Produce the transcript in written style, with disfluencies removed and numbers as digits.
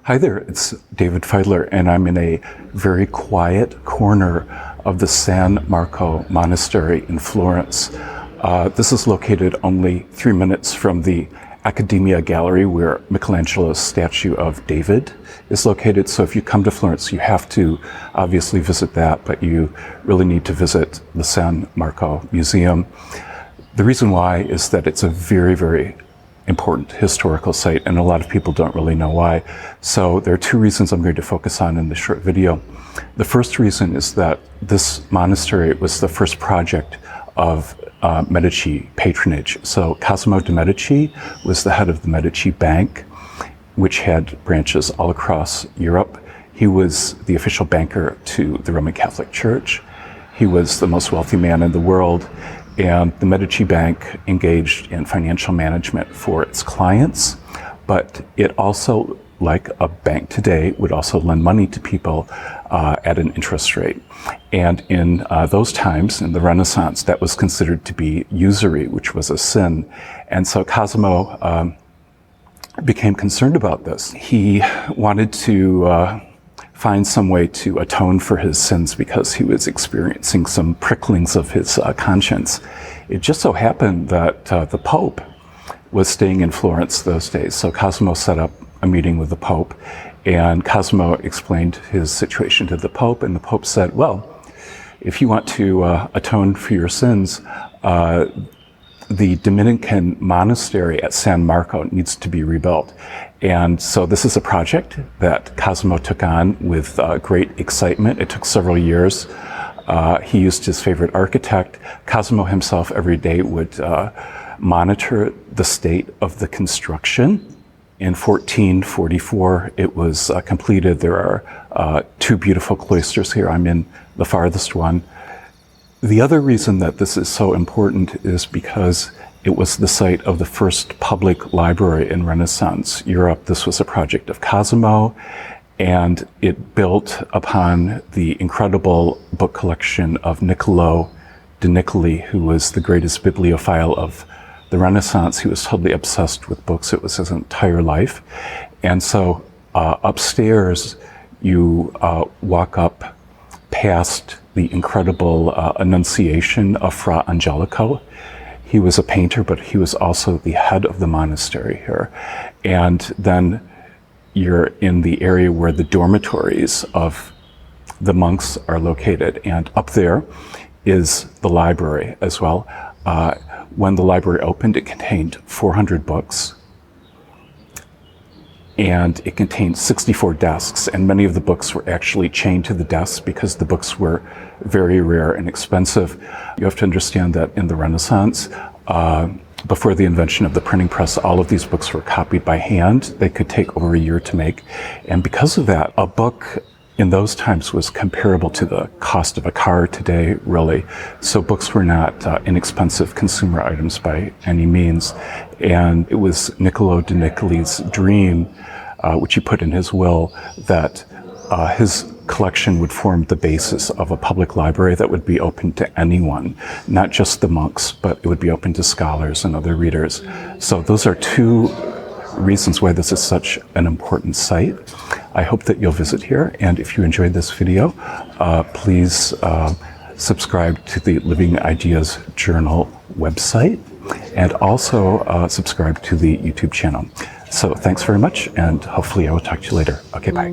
Hi there, it's David Feidler, and I'm in a very quiet corner of the San Marco Monastery in Florence. This is located only 3 minutes from the Accademia Gallery, where Michelangelo's statue of David is located. So if you come to Florence, you have to obviously visit that, but you really need to visit the San Marco Museum. The reason why is that it's a very, very important historical site, and a lot of people don't really know why. So there are two reasons I'm going to focus on in this short video. The first reason is that this monastery was the first project of Medici patronage. So Cosimo de' Medici was the head of the Medici Bank, which had branches all across Europe. He was the official banker to the Roman Catholic Church. He was the most wealthy man in the world. And the Medici Bank engaged in financial management for its clients, but it also, like a bank today, would also lend money to people at an interest rate. And in those times, in the Renaissance, that was considered to be usury, which was a sin. And so Cosimo became concerned about this. He wanted to find some way to atone for his sins because he was experiencing some pricklings of his conscience. It just so happened that the Pope was staying in Florence those days. So Cosimo set up a meeting with the Pope, and Cosimo explained his situation to the Pope, and the Pope said, well, if you want to atone for your sins, the Dominican monastery at San Marco needs to be rebuilt. And so this is a project that Cosimo took on with great excitement. It took several years. He used his favorite architect. Cosimo himself every day would monitor the state of the construction. In 1444, it was completed. There are two beautiful cloisters here. I'm in the farthest one. The other reason that this is so important is because it was the site of the first public library in Renaissance Europe. This was a project of Cosimo, and it built upon the incredible book collection of Niccolò de' Niccoli, who was the greatest bibliophile of the Renaissance. He was totally obsessed with books. It was his entire life. And so upstairs, you walk up past the incredible Annunciation of Fra Angelico. He was a painter, but he was also the head of the monastery here. And then you're in the area where the dormitories of the monks are located. And up there is the library as well. When the library opened, it contained 400 books. And it contained 64 desks, and many of the books were actually chained to the desks because the books were very rare and expensive. You have to understand that in the Renaissance, before the invention of the printing press, all of these books were copied by hand. They could take over a year to make. And because of that, a book in those times was comparable to the cost of a car today, really. So books were not inexpensive consumer items by any means. And it was Niccolò de' Niccoli's dream, which he put in his will, that his collection would form the basis of a public library that would be open to anyone, not just the monks, but it would be open to scholars and other readers. So those are two reasons why this is such an important site. I hope that you'll visit here, and if you enjoyed this video, please subscribe to the Living Ideas Journal website, and also subscribe to the YouTube channel. So thanks very much, and hopefully I will talk to you later. Okay, bye.